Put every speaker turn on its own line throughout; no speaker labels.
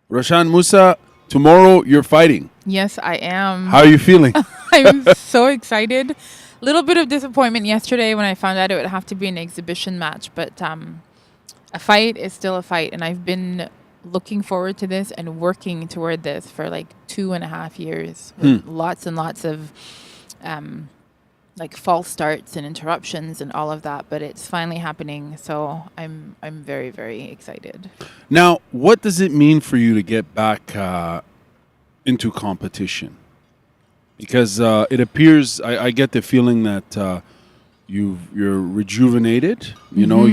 Roshanne Musa, tomorrow you're fighting.
Yes, I am.
How are you feeling?
I'm so excited. Little bit of disappointment yesterday when I found out it would have to be an exhibition match, but a fight is still a fight, and I've been looking forward to this and working toward this for like 2.5 years with lots and lots of like false starts and interruptions and all of that, but it's finally happening, so I'm very, very excited.
Now, what does it mean for you to get back into competition? Because it appears, I get the feeling that you're rejuvenated. You know,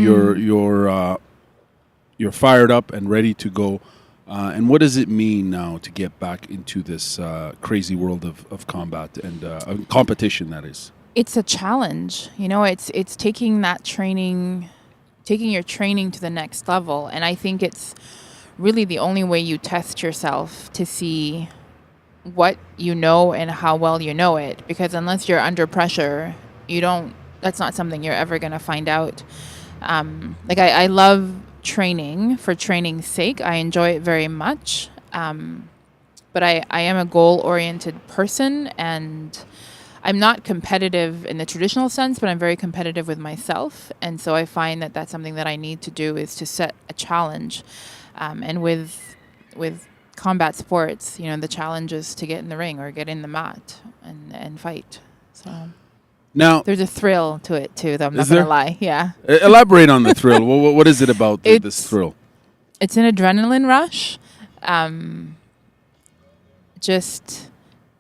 you're fired up and ready to go. And what does it mean now to get back into this crazy world of combat and competition? That is.
It's a challenge, you know. It's taking that training, taking your training to the next level, and I think it's really the only way you test yourself to see what you know and how well you know it. Because unless you're under pressure, you don't. That's not something you're ever going to find out. Like I love training for training's sake. I enjoy it very much, but I am a goal-oriented person, and I'm not competitive in the traditional sense, but I'm very competitive with myself. And so I find that that's something that I need to do, is to set a challenge. And with combat sports, you know, the challenge is to get in the ring or get in the mat and fight. So
now
there's a thrill to it too, though. I'm not going to lie. Yeah.
Elaborate on the thrill. What is it about this thrill?
It's an adrenaline rush. Just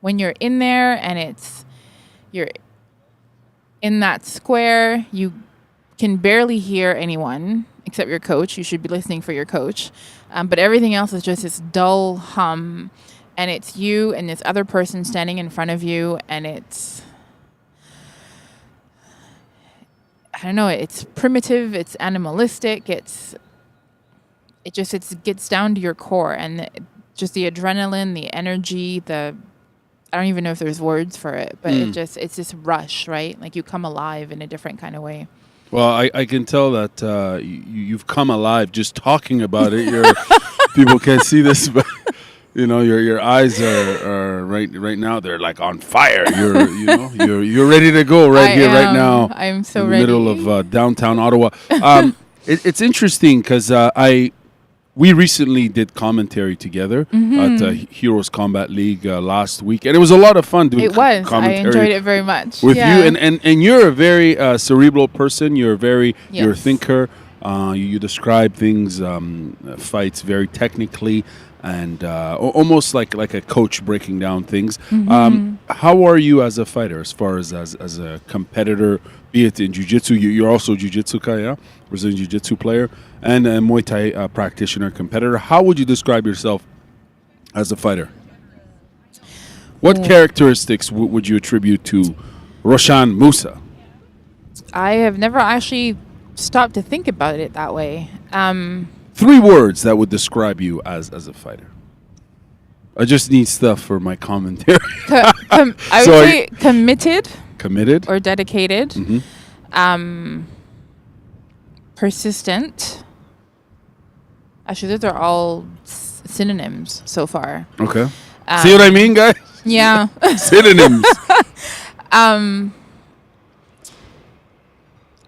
when you're in there and you're in that square, you can barely hear anyone except your coach. You should be listening for your coach. But everything else is just this dull hum. And it's you and this other person standing in front of you. And it's, I don't know, it's primitive, it's animalistic, it gets down to your core. And just the adrenaline, the energy, I don't even know if there's words for it, but it's this rush, right? Like you come alive in a different kind of way.
Well, I can tell that you've come alive just talking about it. People can't see this, but you know your eyes are right now. They're like on fire. You're ready to go right right now.
I'm so
in the
ready.
middle of downtown Ottawa. It's interesting because we recently did commentary together at Heroes Combat League last week, and it was a lot of fun doing commentary.
I enjoyed it very much.
With you, and you're a very cerebral person. You're you're a thinker. You describe things, fights very technically, and almost like a coach breaking down things. How are you as a fighter, as far as a competitor, be it in Jiu-Jitsu? You're also Jiu-Jitsu guy, Brazilian Jiu-Jitsu player, and a Muay Thai practitioner, competitor. How would you describe yourself as a fighter? What characteristics would you attribute to Roshanne Musa?
I have never actually stopped to think about it that way.
3 words that would describe you as a fighter. I just need stuff for my commentary.
I would say committed.
Committed.
Or dedicated. Persistent. Actually, those are all synonyms so far.
Okay. See what I mean, guys?
Yeah.
Synonyms.
I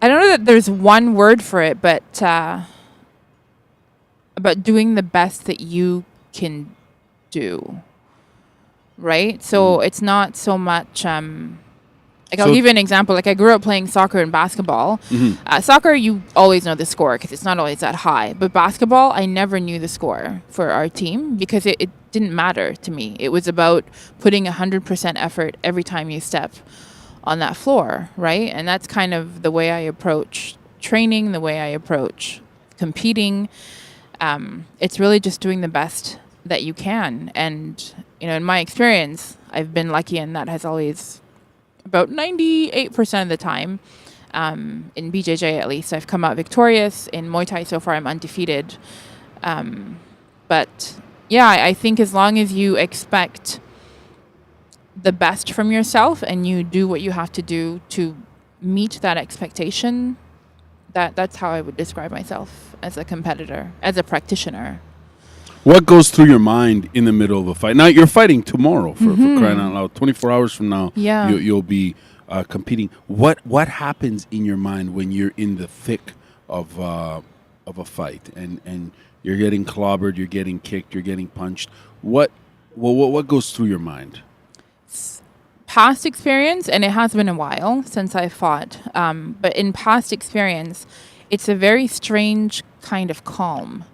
don't know that there's one word for it, but about doing the best that you can do. Right? So it's not so much like I'll give you an example. Like I grew up playing soccer and basketball. Soccer, you always know the score because it's not always that high. But basketball, I never knew the score for our team because it didn't matter to me. It was about putting 100% effort every time you step on that floor, right? And that's kind of the way I approach training, the way I approach competing. It's really just doing the best that you can. And, you know, in my experience, I've been lucky, and that has always, about 98% of the time, in BJJ at least, I've come out victorious. In Muay Thai so far, I'm undefeated. But yeah, I think as long as you expect the best from yourself and you do what you have to do to meet that expectation, that's how I would describe myself as a competitor, as a practitioner.
What goes through your mind in the middle of a fight? Now you're fighting tomorrow for crying out loud. 24 hours from now, you'll be competing. What happens in your mind when you're in the thick of a fight and you're getting clobbered, you're getting kicked, you're getting punched? What goes through your mind?
Past experience, and it has been a while since I fought, but in past experience, it's a very strange kind of calm,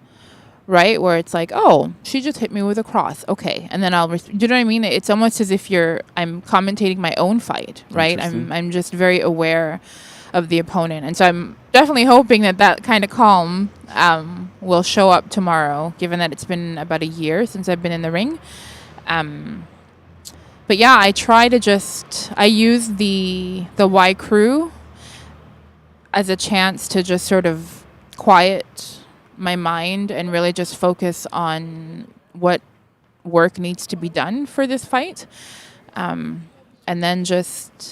right? Where it's like, oh, she just hit me with a cross. Okay. And then do you know what I mean? It's almost as if I'm commentating my own fight, right? I'm just very aware of the opponent. And so I'm definitely hoping that kind of calm will show up tomorrow, given that it's been about a year since I've been in the ring. But yeah, I try to I use the Y crew as a chance to just sort of quiet my mind and really just focus on what work needs to be done for this fight. And then just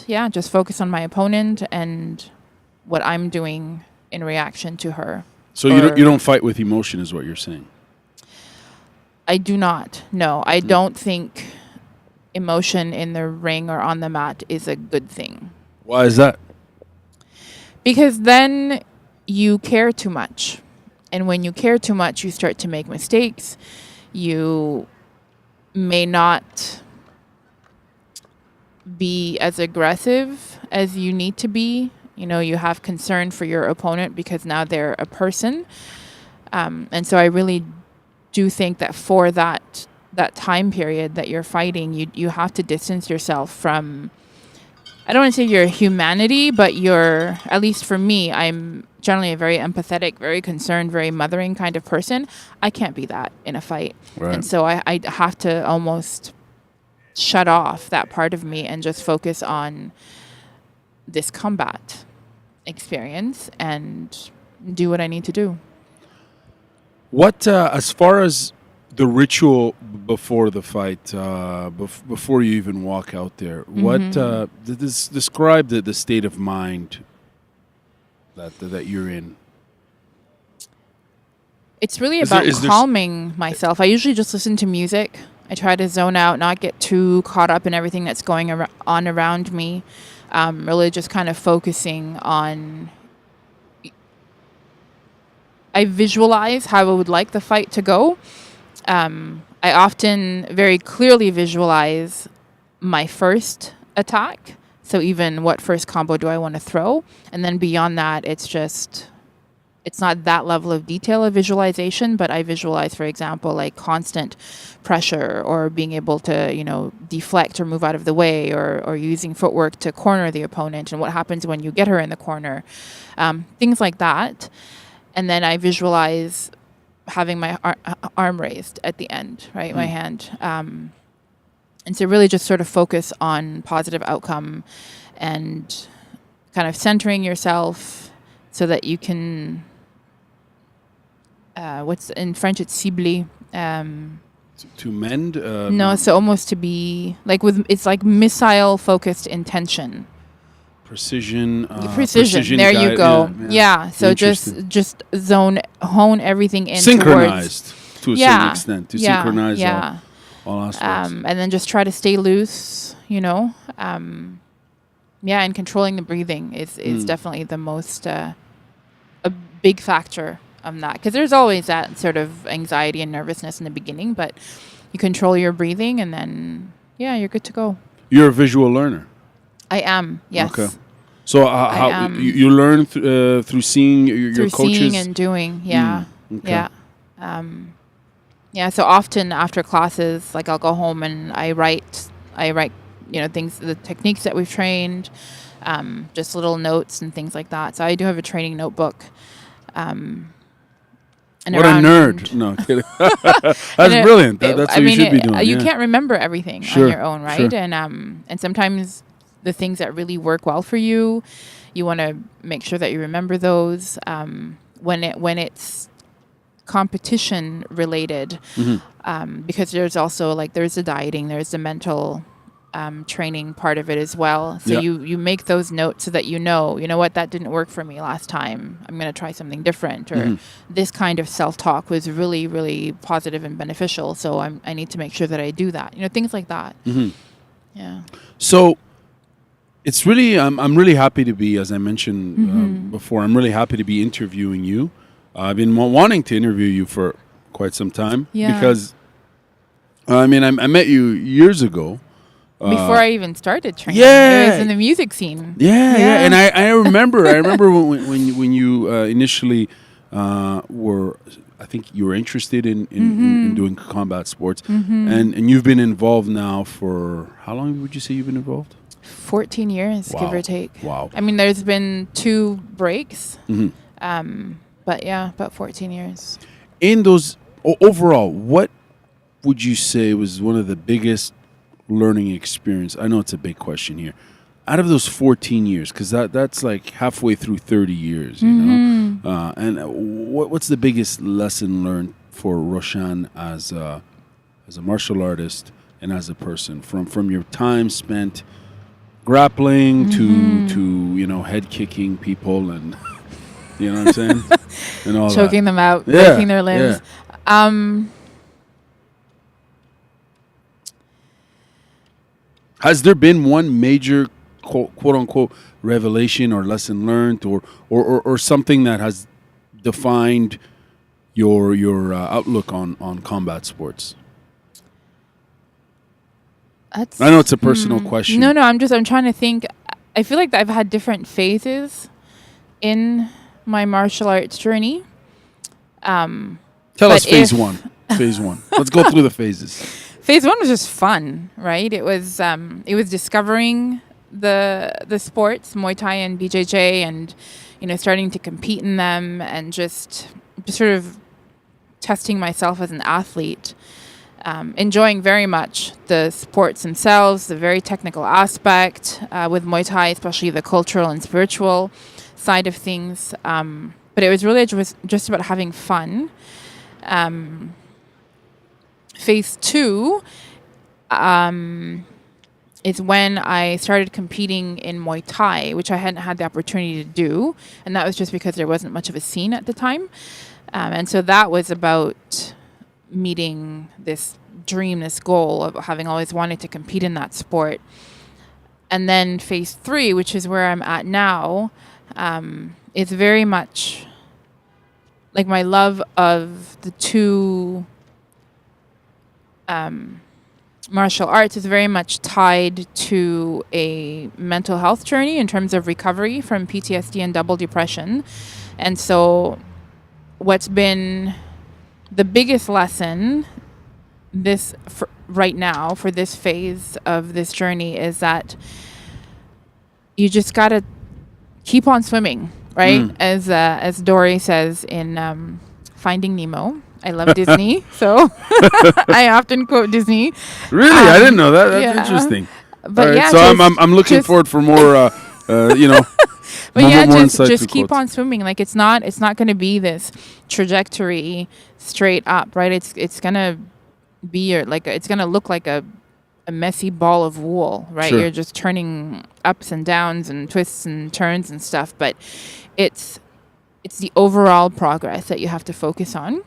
focus on my opponent and what I'm doing in reaction to her.
So you don't fight with emotion is what you're saying?
I do not. No, I don't think emotion in the ring or on the mat is a good thing.
Why is that?
Because then you care too much. And when you care too much, you start to make mistakes. You may not be as aggressive as you need to be. You know, you have concern for your opponent because now they're a person. And so I really do think that for that time period that you're fighting, you have to distance yourself from, I don't want to say your humanity, but at least for me, I'm generally a very empathetic, very concerned, very mothering kind of person. I can't be that in a fight. Right. And so I have to almost shut off that part of me and just focus on this combat experience and do what I need to do.
What, as far as the ritual before the fight, before you even walk out there, what describe the state of mind that you're in? It's really about calming myself. I usually just listen to music. I try to zone out, not get too caught up in everything that's going on around me. Really just kind of focusing on... I visualize how I would like the fight to go. I often very clearly visualize my first attack. So even what first combo do I want to throw? And then beyond that, it's not that level of detail of visualization, but I visualize, for example, like constant pressure or being able to, deflect or move out of the way or using footwork to corner the opponent and what happens when you get her in the corner. Things like that. And then I visualize having my arm raised at the end, right? My hand. And so really just sort of focus on positive outcome and kind of centering yourself so that you can, what's in French, it's cibler. To mend?
No, so almost to be, it's like missile-focused intention.
Precision.
There you go. Yeah. So just hone everything in.
Synchronized to a certain extent. To synchronize all aspects.
And then just try to stay loose, and controlling the breathing is definitely the most, a big factor of that. Because there's always that sort of anxiety and nervousness in the beginning, but you control your breathing and then, you're good to go.
You're a visual learner.
I am, yes. Okay.
So how you learn through seeing your coaches?
Through seeing and doing, okay. So often after classes, like I'll go home and I write, things, the techniques that we've trained, just little notes and things like that. So I do have a training notebook.
And what a nerd. No, kidding. That's brilliant. That's what you should be doing.
You can't remember everything on your own, right? Sure. And sometimes the things that really work well for you, you want to make sure that you remember those. When it's competition related, because there's also there's the dieting, there's the mental training part of it as well. So you make those notes so that you know what, that didn't work for me last time. I'm going to try something different, or this kind of self-talk was really, really positive and beneficial. So I need to make sure that I do that. Things like that. Yeah.
So it's really, I'm really happy to be, as I mentioned before, I'm really happy to be interviewing you. I've been wanting to interview you for quite some time because, I met you years ago.
Before I even started training.
Yeah.
It was in the music scene.
Yeah. And I remember when you initially were, I think you were interested in doing combat sports. And you've been involved now for, how long would you say you've been involved?
14 years, give or take.
Wow.
There's been 2 breaks. But yeah, about 14 years.
In those, overall, what would you say was one of the biggest learning experience? I know it's a big question here. Out of those 14 years, because that's like halfway through 30 years, you know? And what's the biggest lesson learned for Roshanne as a martial artist and as a person from your time spent grappling to head kicking people and you know what I'm saying? And all
choking them out,
Yeah,
breaking their limbs.
Has there been one major quote unquote revelation or lesson learned or something that has defined your outlook on combat sports? I know it's a personal question.
No, I'm trying to think. I feel like I've had different phases in my martial arts journey.
Tell us phase one. Phase one. Let's go through the phases.
Phase 1 was just fun, right? It was discovering the sports, Muay Thai and BJJ, and starting to compete in them, and just sort of testing myself as an athlete. Enjoying very much the sports themselves, the very technical aspect with Muay Thai, especially the cultural and spiritual side of things. But it was really just about having fun. Phase 2 is when I started competing in Muay Thai, which I hadn't had the opportunity to do. And that was just because there wasn't much of a scene at the time. And so that was about meeting this dream, this goal of having always wanted to compete in that sport. And then phase 3, which is where I'm at now, is very much like my love of the 2 martial arts is very much tied to a mental health journey in terms of recovery from PTSD and double depression. And so what's been the biggest lesson right now for this phase of this journey is that you just got to keep on swimming, right? As Dory says in Finding Nemo. I love Disney, so I often quote Disney.
Really? I didn't know that. That's interesting.
But
right, so I'm looking forward for more, But
just keep on swimming. Like it's not going to be this trajectory straight up, right? It's going to be it's going to look like a messy ball of wool, right?
Sure.
You're just turning ups and downs and twists and turns and stuff, but it's the overall progress that you have to focus on.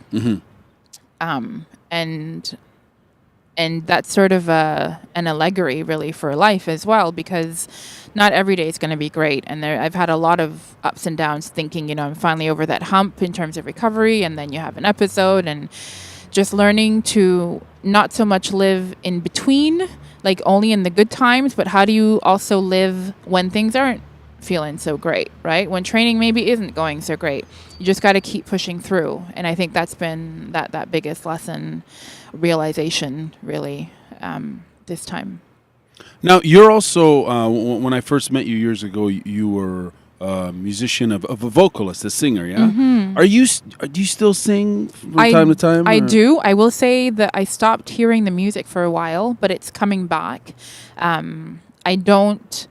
And that's sort of an allegory really for life as well, because not every day is going to be great. And I've had a lot of ups and downs thinking, I'm finally over that hump in terms of recovery. And then you have an episode and just learning to not so much live in between, like only in the good times, but how do you also live when things aren't feeling so great, right? When training maybe isn't going so great. You just got to keep pushing through. And I think that's been that biggest lesson, realization, really, this time.
Now, you're also, when I first met you years ago, you were a musician of a vocalist, a singer, yeah? Do you still sing from time to time?
I do. I will say that I stopped hearing the music for a while, but it's coming back. I don't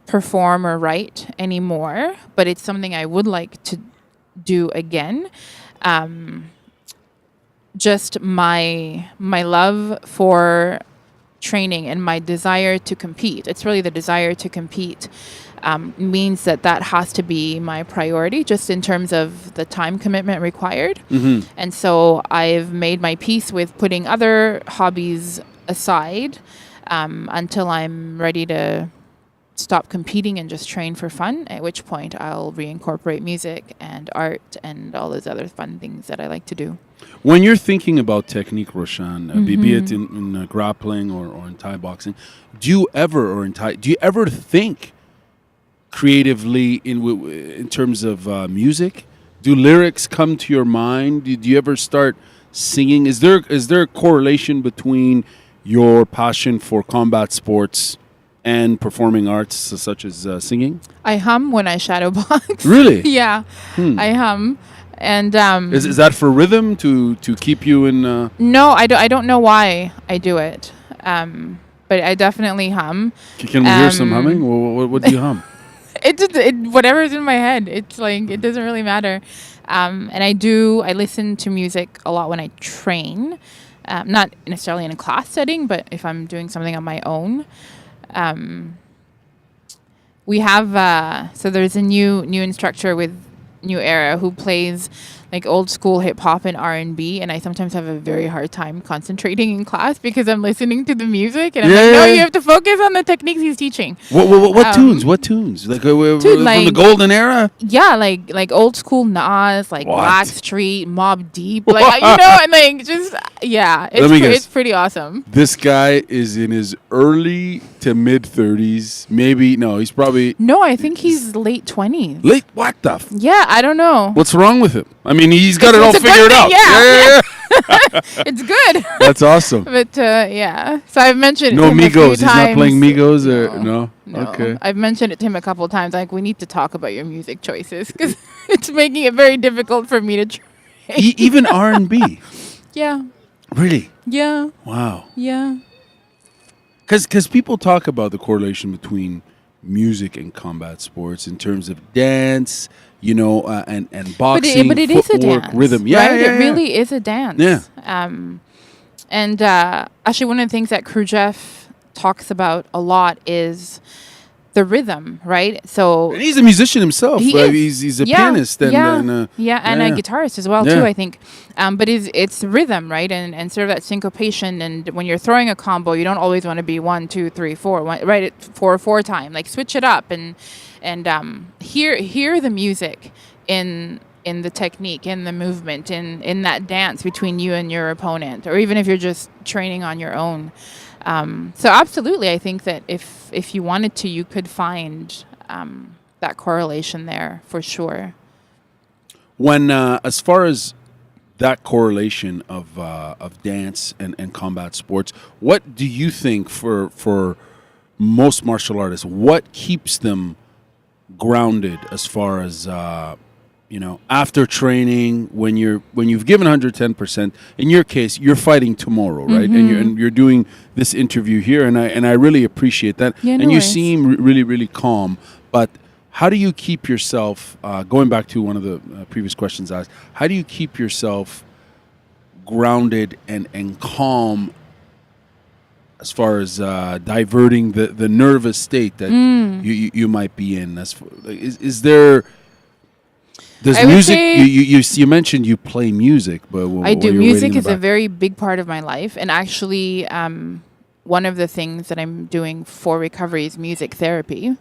perform or write anymore, but it's something I would like to do again. Just my love for training and my desire to compete. It's really the desire to compete means that has to be my priority, just in terms of the time commitment required.
Mm-hmm.
And so I've made my peace with putting other hobbies aside until I'm ready to stop competing and just train for fun, at which point I'll reincorporate music and art and all those other fun things that I like to do.
When you're thinking about technique, Roshanne, be it in grappling or in Thai boxing, do you ever think creatively in terms of music? Do lyrics come to your mind? Do you ever start singing? Is there a correlation between your passion for combat sports and performing arts such as singing?
I hum when I shadow box.
Really?
Yeah, I hum. And
is that for rhythm to keep you in?
No, I don't know why I do it, but I definitely hum.
Can we hear some humming? What do you hum?
It whatever's in my head. It's like it doesn't really matter. And I listen to music a lot when I train, not necessarily in a class setting, but if I'm doing something on my own. We have so there's a new instructor with New Era who plays like old school hip hop and R&B, and I sometimes have a very hard time concentrating in class because I'm listening to the music and I'm like, no, you have to focus on the techniques he's teaching.
What tunes? What tunes? Like from the golden era?
Yeah, like old school Nas, like Blackstreet, Mobb Deep, like and like just it's pretty awesome.
This guy is in his early to mid 30s. Maybe he's probably
I think he's late 20s.
Late what the?
Yeah, I don't know.
What's wrong with him? I mean, he's got it all figured out.
Yeah. It's good.
That's awesome.
But so I've mentioned
no
it to him
Migos.
A few times.
He's not playing Migos or no. Okay.
I've mentioned it to him a couple of times. Like, we need to talk about your music choices because it's making it very difficult for me to train.
Even R&B.
Yeah.
Really?
Yeah.
Wow.
Yeah.
Because people talk about the correlation between music and combat sports in terms of dance, and boxing,
but it
footwork,
is a dance,
rhythm.
Right? It really is a dance.
Yeah.
And actually, one of the things that Khrushchev talks about a lot is the rhythm, right? So
and he's a musician himself. He's a pianist and
a guitarist as well too, I think. But it's rhythm, right? And sort of that syncopation. And when you're throwing a combo, you don't always want to be 1, 2, 3, 4, right? 4 time. Like switch it up and hear the music in the technique, in the movement, in that dance between you and your opponent, or even if you're just training on your own. So absolutely, I think that if you wanted to, you could find that correlation there for sure.
When as far as that correlation of dance and combat sports, what do you think for most martial artists, what keeps them grounded as far as after training, when you've given 110%, in your case, you're fighting tomorrow, right? And you're doing this interview here, and I really appreciate that.
Yeah,
and you seem really, really calm. But how do you keep yourself, going back to one of the previous questions asked, how do you keep yourself grounded and calm as far as diverting the nervous state that you might be in? Is there... Does music? You mentioned you play music, but
I do. Music is a very big part of my life, and actually, one of the things that I'm doing for recovery is music therapy.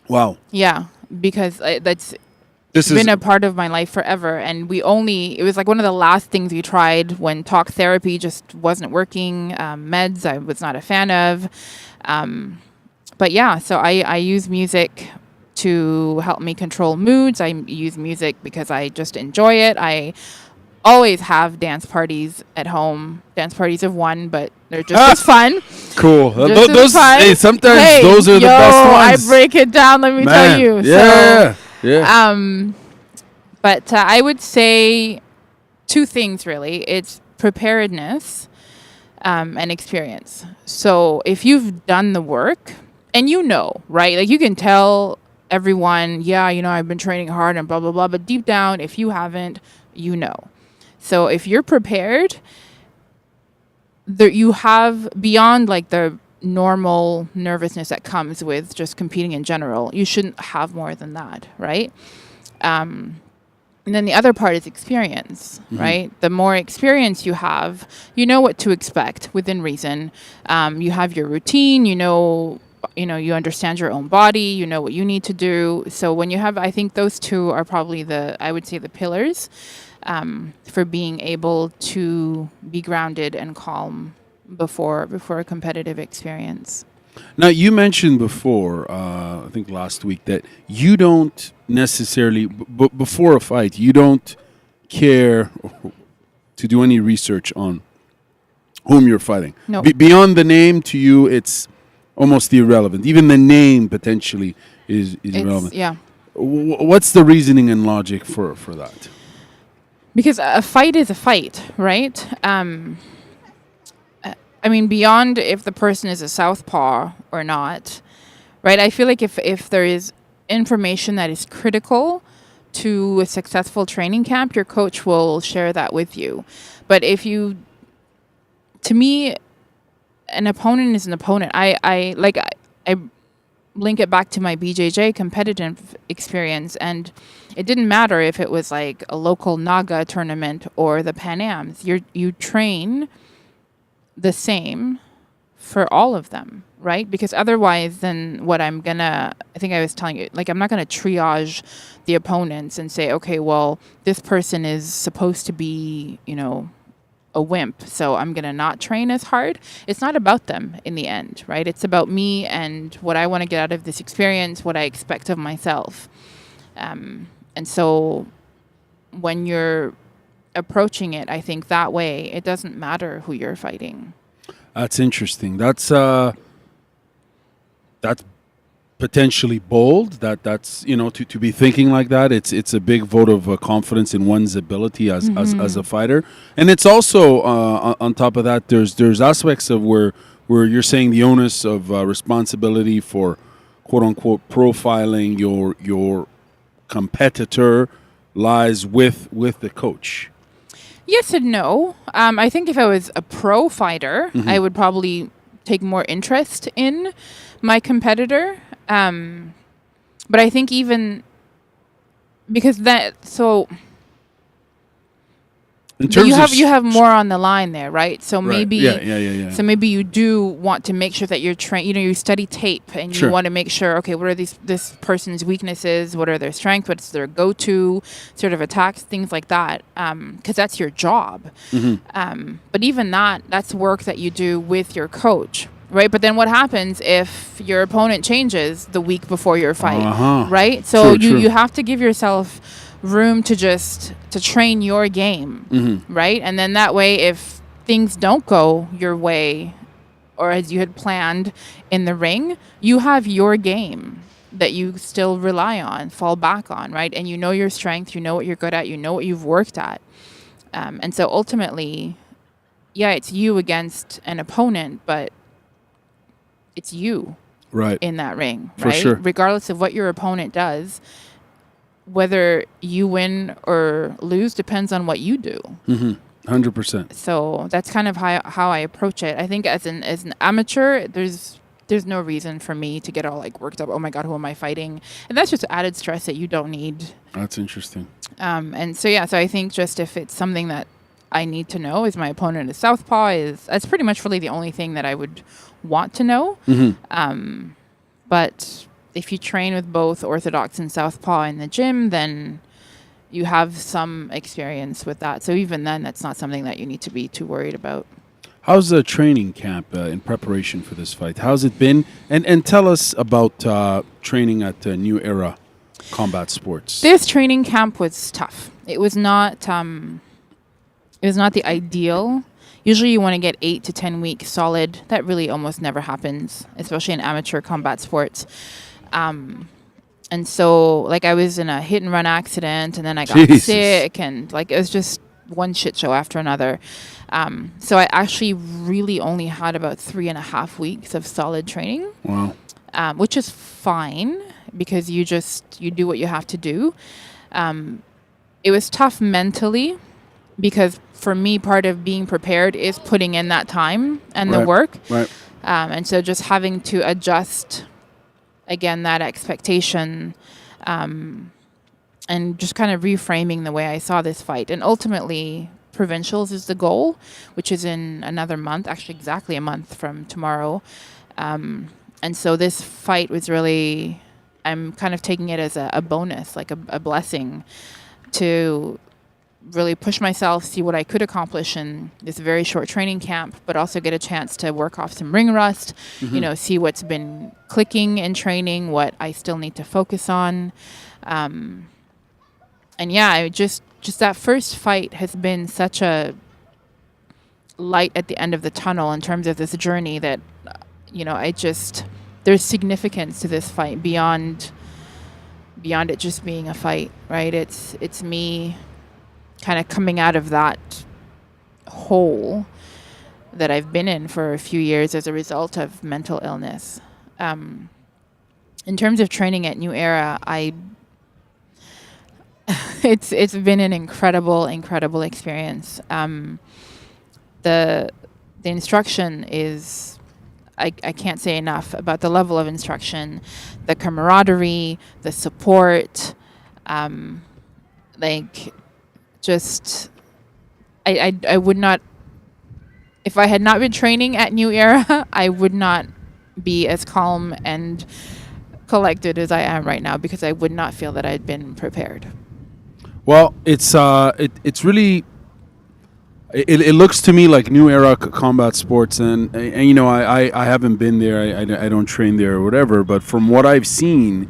Wow.
Yeah, because it's been a part of my life forever, and it was like one of the last things we tried when talk therapy just wasn't working. Meds I was not a fan of, but yeah, so I use music to help me control moods. I use music because I just enjoy it. I always have dance parties at home. Dance parties of one, but they're just as fun.
Cool.
Those fun.
Hey, sometimes those are the best ones.
I break it down. Let me tell you.
Yeah.
But I would say two things really. It's preparedness and experience. So if you've done the work and right? Like you can tell everyone, I've been training hard and blah, blah, blah. But deep down, if you haven't, So if you're prepared, you have beyond like the normal nervousness that comes with just competing in general. You shouldn't have more than that, right? And then the other part is experience, right? The more experience you have, you know what to expect within reason. You have your routine, you understand your own body, you know what you need to do. So when you have, I think those two are probably the pillars for being able to be grounded and calm before a competitive experience.
Now, you mentioned before, I think last week, that you don't necessarily, before a fight, you don't care to do any research on whom you're fighting.
No.
Beyond the name, to you, it's almost irrelevant. Even the name potentially is irrelevant.
Yeah.
What's the reasoning and logic for that?
Because a fight is a fight, right? I mean, beyond if the person is a southpaw or not, right? I feel like if there is information that is critical to a successful training camp, your coach will share that with you. But to me, an opponent is an opponent. I link it back to my BJJ competitive experience, and it didn't matter if it was like a local Naga tournament or the Pan Ams. You train the same for all of them, right? Because otherwise, then I think I was telling you, like, I'm not going to triage the opponents and say, okay, well, this person is supposed to be, a wimp, so I'm going to not train as hard. It's not about them in the end, right? It's about me and what I want to get out of this experience, what I expect of myself. And so when you're approaching it, I think that way, it doesn't matter who you're fighting.
That's interesting. That's potentially bold. That's to be thinking like that. It's a big vote of confidence in one's ability as a fighter, and it's also on top of that, there's aspects of where you're saying the onus of responsibility for quote unquote profiling your competitor lies with the coach.
Yes and no. I think if I was a pro fighter, I would probably take more interest in my competitor. But I think even because you have more on the line there, right? So maybe So maybe you do want to make sure that you're you study tape and you want to make sure, okay, what are this person's weaknesses, what are their strengths, what's their go-to sort of attacks, things like that, because that's your job. But even that's work that you do with your coach, right? But then what happens if your opponent changes the week before your fight, right? So you have to give yourself room to train your game, right? And then that way, if things don't go your way or as you had planned in the ring, you have your game that you still rely on, fall back on, right? And you know your strength, you know what you're good at, you know what you've worked at. And so ultimately, it's you against an opponent, but it's you in that ring, right?
For sure.
Regardless of what your opponent does, whether you win or lose depends on what you do.
100%.
So that's kind of how I approach it. I think as an amateur, there's no reason for me to get all like worked up. Oh my God, who am I fighting? And that's just added stress that you don't need.
That's interesting.
And so I think just if it's something that I need to know, is my opponent a southpaw? That's pretty much really the only thing that I would want to know. But if you train with both orthodox and southpaw in the gym, then you have some experience with that. So even then, that's not something that you need to be too worried about.
How's the training camp in preparation for this fight? How's it been? And tell us about training at New Era Combat Sports.
This training camp was tough. It was not the ideal. Usually you want to get 8 to 10 weeks solid. That really almost never happens, especially in amateur combat sports. And so, like, I was in a hit and run accident, and then I got sick, and like it was just one shit show after another. So I actually really only had about 3.5 weeks of solid training.
Wow.
Which is fine because you do what you have to do. It was tough mentally because for me, part of being prepared is putting in that time and the
Right.
work.
Right.
And so just having to adjust, again, that expectation, and just kind of reframing the way I saw this fight. And ultimately, provincials is the goal, which is in another month, actually exactly a month from tomorrow. And so this fight was really, I'm kind of taking it as a bonus, like a blessing to really push myself, see what I could accomplish in this very short training camp, but also get a chance to work off some ring rust, see what's been clicking in training, what I still need to focus on. And yeah, I just that first fight has been such a light at the end of the tunnel in terms of this journey that, there's significance to this fight beyond it just being a fight, right? It's me kind of coming out of that hole that I've been in for a few years as a result of mental illness. In terms of training at New Era, it's been an incredible experience. The instruction is, I can't say enough about the level of instruction, the camaraderie, the support, I would not, if I had not been training at New Era, I would not be as calm and collected as I am right now, because I would not feel that I'd been prepared.
Well, it's really, it looks to me like New Era combat sports, and I haven't been there, I don't train there or whatever, but from what I've seen,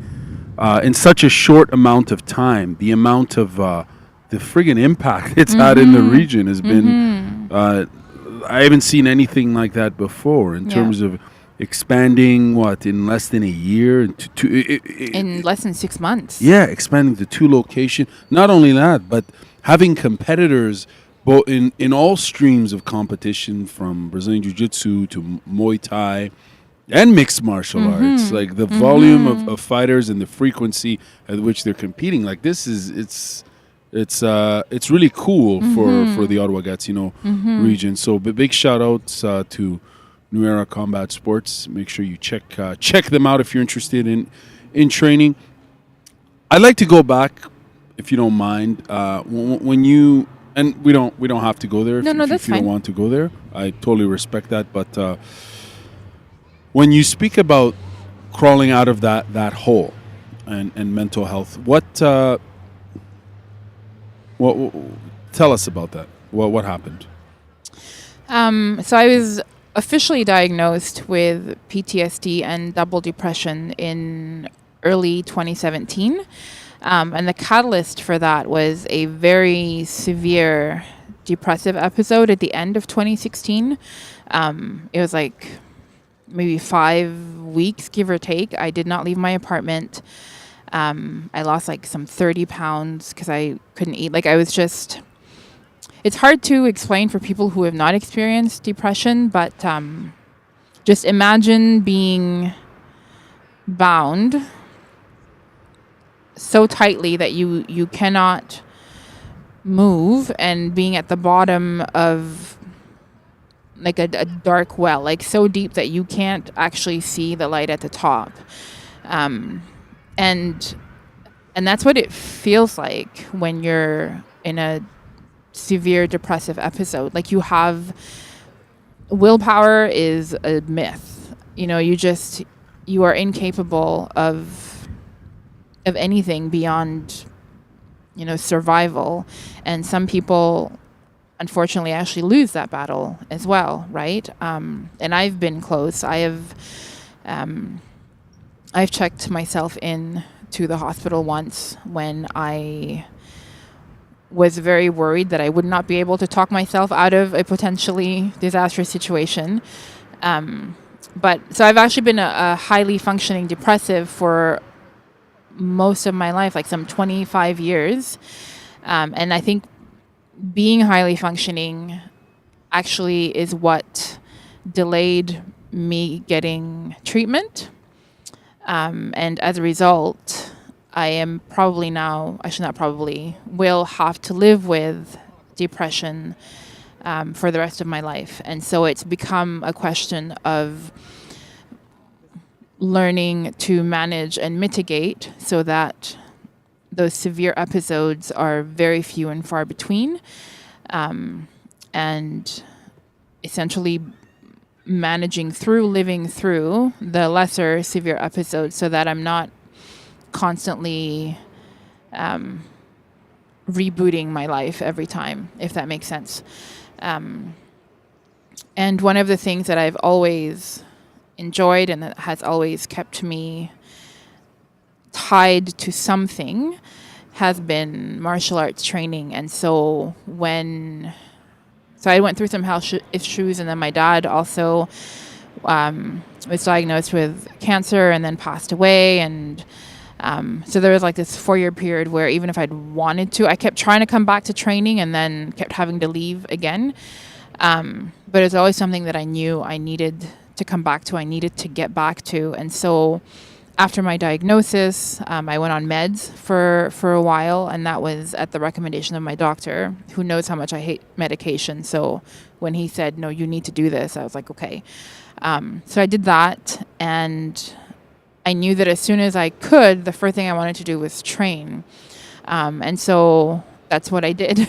in such a short amount of time, the amount of the friggin' impact it's had in the region has been, I haven't seen anything like that before in terms of expanding in less than a year,
in less than 6 months.
Yeah, expanding to 2 locations. Not only that, but having competitors both in all streams of competition, from Brazilian Jiu-Jitsu to Muay Thai and mixed martial arts. Like the volume of fighters and the frequency at which they're competing. Like this is it's really cool for the Ottawa Gatineau region. So big shout outs to New Era Combat Sports. Make sure you check them out if you're interested in training. I'd like to go back, if you don't mind, when you, and we don't have to go there.
No, that's
if you
fine.
don't want to go there, I totally respect that. But when you speak about crawling out of that hole and mental health, what tell us about that? What happened?
So I was officially diagnosed with PTSD and double depression in early 2017. And the catalyst for that was a very severe depressive episode at the end of 2016. It was like maybe 5 weeks, give or take. I did not leave my apartment. I lost like some 30 pounds because I couldn't eat. Like I was just... It's hard to explain for people who have not experienced depression, but just imagine being bound so tightly that you cannot move, and being at the bottom of like a dark well, like so deep that you can't actually see the light at the top. And that's what it feels like when you're in a severe depressive episode. Like you have willpower is a myth. You are incapable of anything beyond survival, and some people unfortunately actually lose that battle as well, right? And I've been close. I've checked myself in to the hospital once when I was very worried that I would not be able to talk myself out of a potentially disastrous situation. But so I've actually been a highly functioning depressive for most of my life, like some 25 years. And I think being highly functioning actually is what delayed me getting treatment. And as a result, I am probably now, I should not probably, will have to live with depression for the rest of my life. And so it's become a question of learning to manage and mitigate so that those severe episodes are very few and far between, and essentially living through the lesser severe episodes so that I'm not constantly rebooting my life every time, if that makes sense. And one of the things that I've always enjoyed and that has always kept me tied to something has been martial arts training. And so I went through some health issues, and then my dad also was diagnosed with cancer and then passed away. And so there was like this 4-year period where even if I'd wanted to, I kept trying to come back to training and then kept having to leave again. But it's always something that I knew I needed to come back to, I needed to get back to. And so after my diagnosis, I went on meds for a while, and that was at the recommendation of my doctor, who knows how much I hate medication. So when he said, no, you need to do this, I was like, okay. So I did that, and I knew that as soon as I could, the first thing I wanted to do was train. And so that's what I did.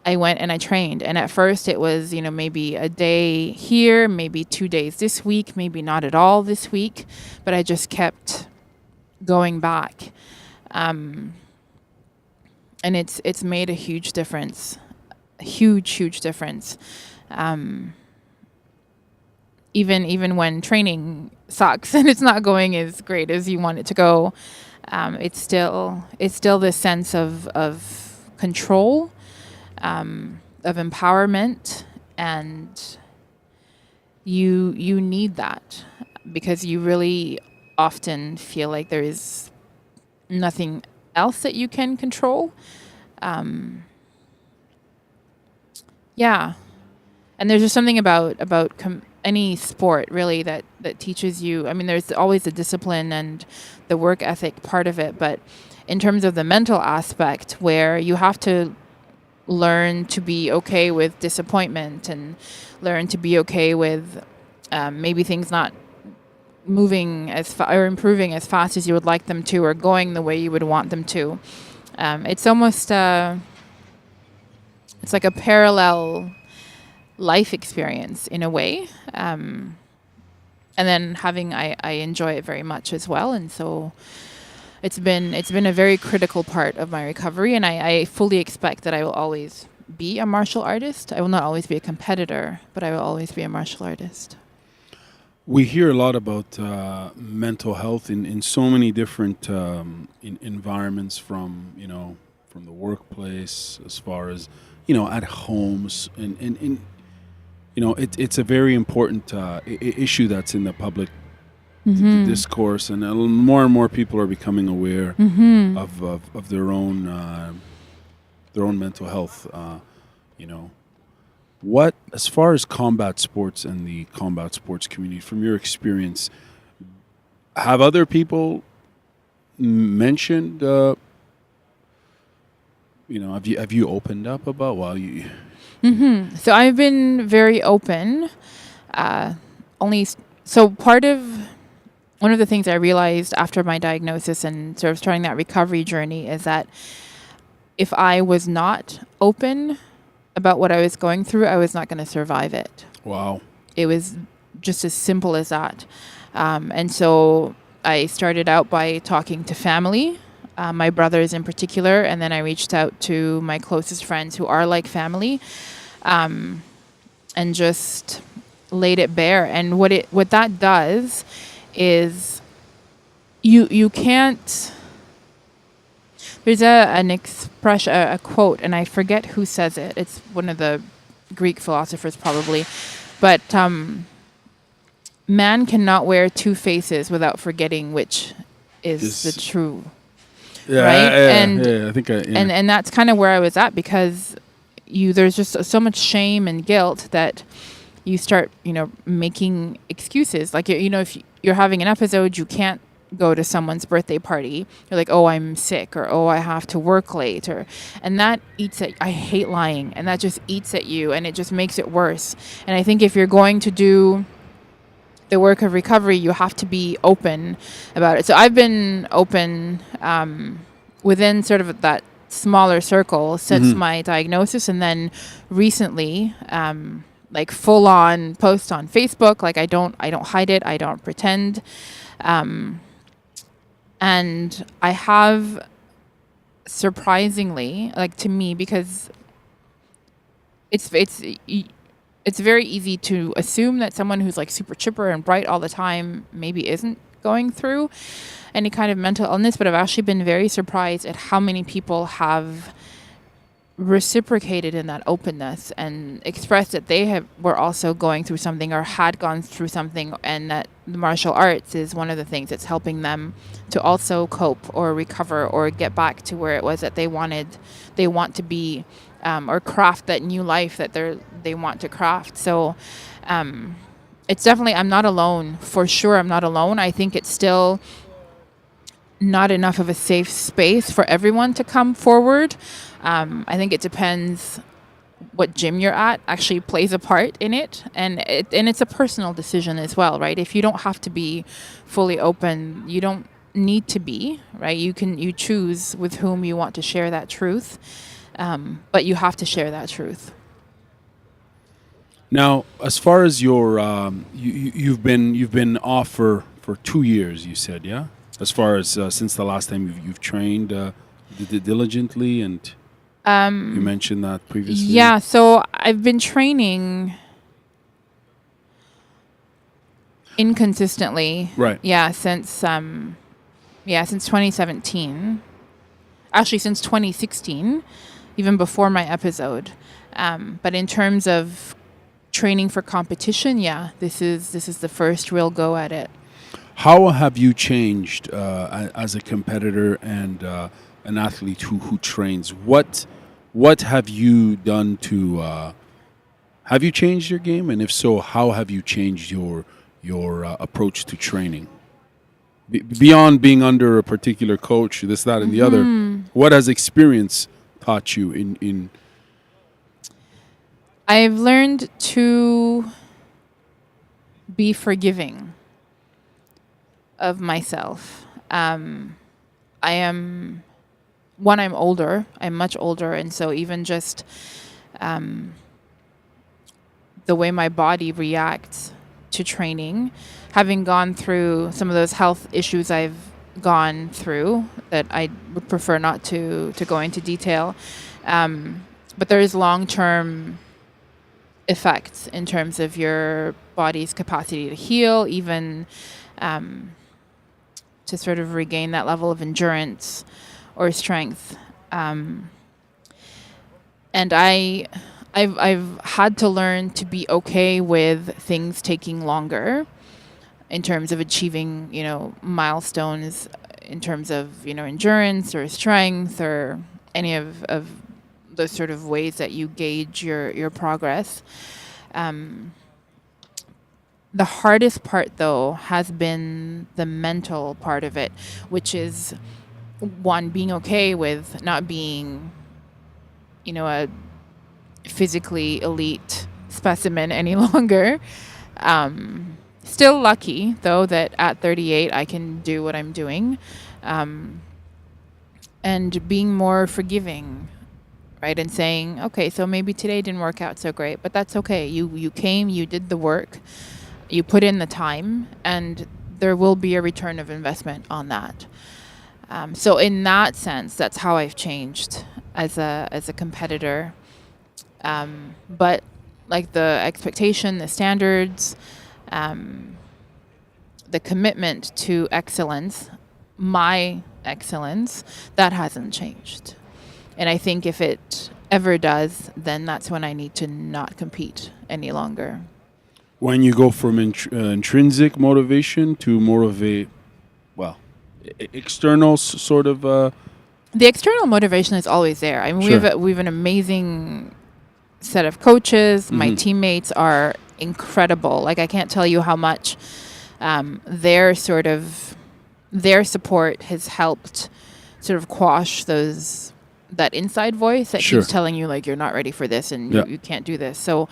I went and I trained. And at first it was, maybe a day here, maybe 2 days this week, maybe not at all this week. But I just kept going back. And it's made a huge difference. A huge difference. Even when training sucks and it's not going as great as you want it to go, it's still this sense of control, of empowerment, and you need that because you really often feel like there is nothing else that you can control. And there's just something about any sport really that teaches you. I mean, there's always the discipline and the work ethic part of it, but in terms of the mental aspect, where you have to learn to be okay with disappointment and learn to be okay with maybe things not moving or improving as fast as you would like them to, or going the way you would want them to. It's almost it's like a parallel life experience in a way. And then I enjoy it very much as well. And so it's been a very critical part of my recovery, and I fully expect that I will always be a martial artist. I will not always be a competitor, but I will always be a martial artist.
We hear a lot about mental health in so many different environments, from the workplace, as far as at homes, and it's a very important issue that's in the public discourse, and more and more people are becoming aware of their own mental health. What, as far as combat sports and the combat sports community, from your experience, have other people mentioned? Have you opened up about So I've been very open. One of the things I realized after my diagnosis and sort of starting that recovery journey is that if I was not open about what I was going through, I was not going to survive it. Wow.
It was just as simple as that. And so I started out by talking to family, my brothers in particular, and then I reached out to my closest friends who are like family, and just laid it bare. And what that does is you can't. There's an expression, a quote, and I forget who says it. It's one of the Greek philosophers probably, but man cannot wear two faces without forgetting which is the true.
Yeah,
right?
I think
and that's kind of where I was at, because there's just so much shame and guilt that you start making excuses. Like if you're having an episode, you can't go to someone's birthday party. You're like, oh, I'm sick, or oh, I have to work late, and that eats at. I hate lying, and that just eats at you, and it just makes it worse. And I think if you're going to do the work of recovery, you have to be open about it. So I've been open within sort of that smaller circle since my diagnosis, and then recently, like full on post on Facebook. Like I don't hide it. I don't pretend. And I have, surprisingly, like to me, because it's very easy to assume that someone who's like super chipper and bright all the time maybe isn't going through any kind of mental illness, but I've actually been very surprised at how many people have reciprocated in that openness and expressed that they were also going through something or had gone through something, and that the martial arts is one of the things that's helping them to also cope or recover or get back to where it was that they want to be, or craft that new life that they want to craft. So it's definitely, I'm not alone. For sure, I'm not alone. I think it's still not enough of a safe space for everyone to come forward. I think it depends what gym you're at actually plays a part in it, and it's a personal decision as well, right? If you don't have to be fully open, you don't need to be, right? You choose with whom you want to share that truth, but you have to share that truth.
Now, as far as your you've been off for 2 years, you said, yeah. As far as since the last time you've trained diligently, and you mentioned that previously.
Yeah, so I've been training inconsistently.
Right.
Yeah, since 2017. Actually, since 2016, even before my episode. But in terms of training for competition, yeah, this is the first real go at it.
How have you changed as a competitor and an athlete who trains? What have you done to? Have you changed your game, and if so, how have you changed your approach to training? Beyond being under a particular coach, this, that, and the other, what has experience taught you in?
I've learned to be forgiving of myself. I'm older. I'm much older, and so even just the way my body reacts to training, having gone through some of those health issues I've gone through that I would prefer not to go into detail, but there is long-term effects in terms of your body's capacity to heal, even to sort of regain that level of endurance or strength. And I've had to learn to be okay with things taking longer in terms of achieving, milestones in terms of, endurance or strength or any of those sort of ways that you gauge your progress. The hardest part, though, has been the mental part of it, which is, one, being okay with not being, a physically elite specimen any longer. Still lucky, though, that at 38 I can do what I'm doing. And being more forgiving, right? And saying, okay, so maybe today didn't work out so great, but that's okay. You came, you did the work, you put in the time, and there will be a return of investment on that. So in that sense, that's how I've changed as a competitor. But like the expectation, the standards, the commitment to excellence, my excellence, that hasn't changed. And I think if it ever does, then that's when I need to not compete any longer.
When you go from intrinsic motivation to more of a, external sort of...
The external motivation is always there. I mean,
Sure.
we have an amazing set of coaches. My teammates are incredible. Like, I can't tell you how much their sort of their support has helped sort of quash that inside voice that keeps telling you like you're not ready for this and you can't do this. So,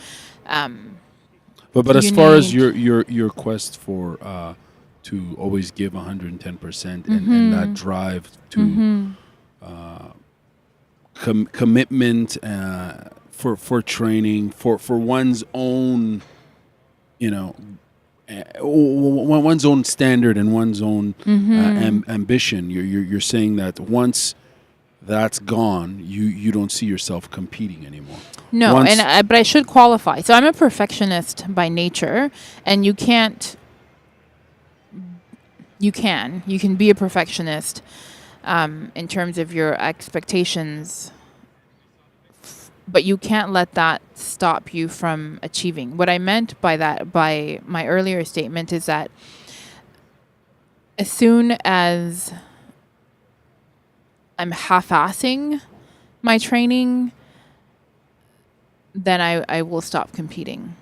but as far as your quest for to always give 110% and that drive to commitment for training for one's own, one's own standard and one's own ambition. You're saying that once that's gone, you don't see yourself competing anymore.
No, but I should qualify. So I'm a perfectionist by nature, and you can be a perfectionist in terms of your expectations, but you can't let that stop you from achieving. What I meant by that, by my earlier statement, is that as soon as I'm half-assing my training, then I will stop competing.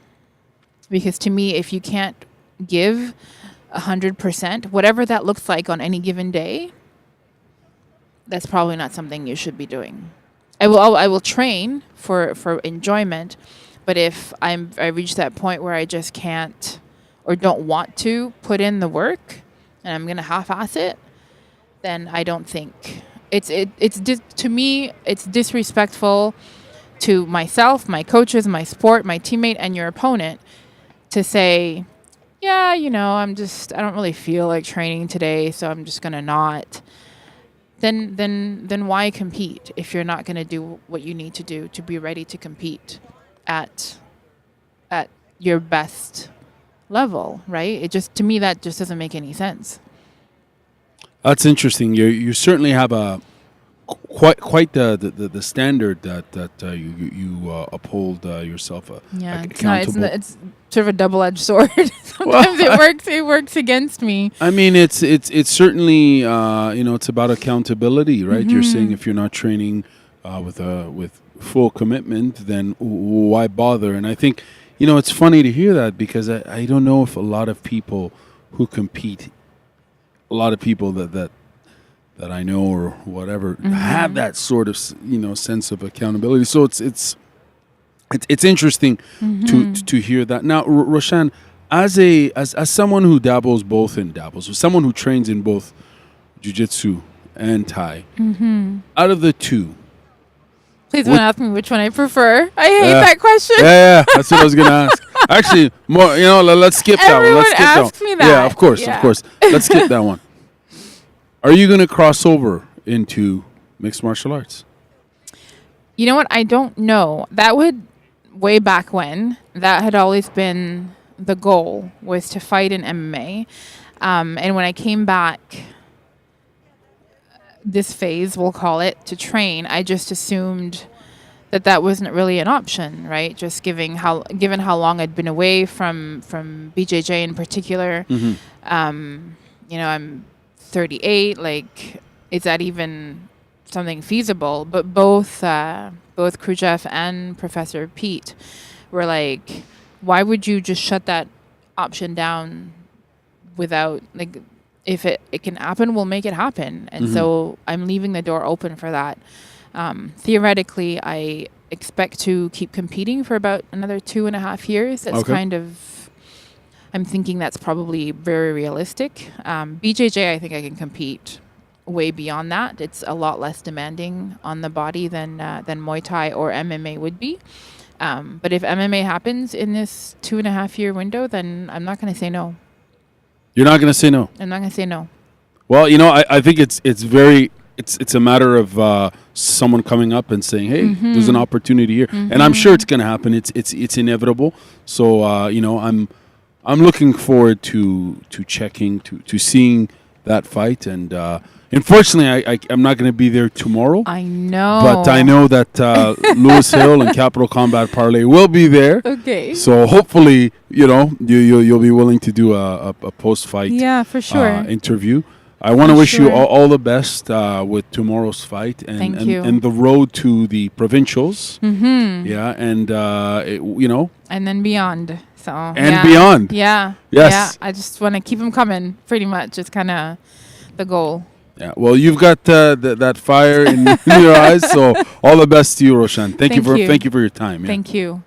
Because to me, if you can't give 100%, whatever that looks like on any given day, that's probably not something you should be doing. I will train for enjoyment, but if I reach that point where I just can't or don't want to put in the work and I'm going to half-ass it, then I don't think to me it's disrespectful to myself, my coaches, my sport, my teammate, and your opponent to say, yeah, I don't really feel like training today, so I'm just going to not. Then why compete if you're not going to do what you need to do to be ready to compete at your best level, right? To me, that just doesn't make any sense.
That's interesting. You certainly have a quite the standard that you uphold yourself. Accountable.
It's sort of a double-edged sword. Sometimes it works against me.
I mean, it's certainly it's about accountability, right? You're saying if you're not training with full commitment, then why bother? And I think it's funny to hear that, because I don't know if a lot of people who compete, a lot of people that I know or whatever have that sort of sense of accountability. So it's interesting to hear that. Now, Roshanne, as someone who dabbles, someone who trains in both jiu-jitsu and Thai, out of the two,
please don't ask me which one I prefer. I hate that question.
Yeah, that's what I was gonna ask. Actually, more, let's skip that one.
Everyone asks me that.
Yeah, of course. Let's skip that one. Are you going to cross over into mixed martial arts?
You know what? I don't know. That would, way back when, that had always been the goal, was to fight in MMA. And when I came back, this phase, we'll call it, to train, I just assumed that wasn't really an option, right? Just given how long I'd been away from BJJ in particular. I'm 38. Like, is that even something feasible? But both Khrushchev and Professor Pete were like, why would you just shut that option down without, like, if it can happen, we'll make it happen. And so I'm leaving the door open for that. Theoretically, I expect to keep competing for about another 2.5 years. That's kind of, I'm thinking that's probably very realistic. BJJ, I think I can compete way beyond that. It's a lot less demanding on the body than Muay Thai or MMA would be. But if MMA happens in this 2.5 year window, then I'm not going to say no.
You're not going to say no?
I'm not going to say no.
Well, I think it's a matter of someone coming up and saying, "Hey, there's an opportunity here," and I'm sure it's going to happen. It's inevitable. So I'm looking forward to checking to seeing that fight. And unfortunately, I'm not going to be there tomorrow.
I know,
but I know that Lewis Hill and Capital Combat Parlay will be there.
Okay.
So hopefully, you'll be willing to do a post-fight
for sure
interview. I want to wish you all the best with tomorrow's fight and the road to the provincials. Yeah, and
and then beyond. So
beyond.
Yeah.
Yes.
Yeah. I just want to keep them coming. Pretty much. It's kind of the goal.
Yeah, well, you've got that fire in your eyes, so all the best to you, Roshanne. Thank you for your time. Yeah.
Thank you.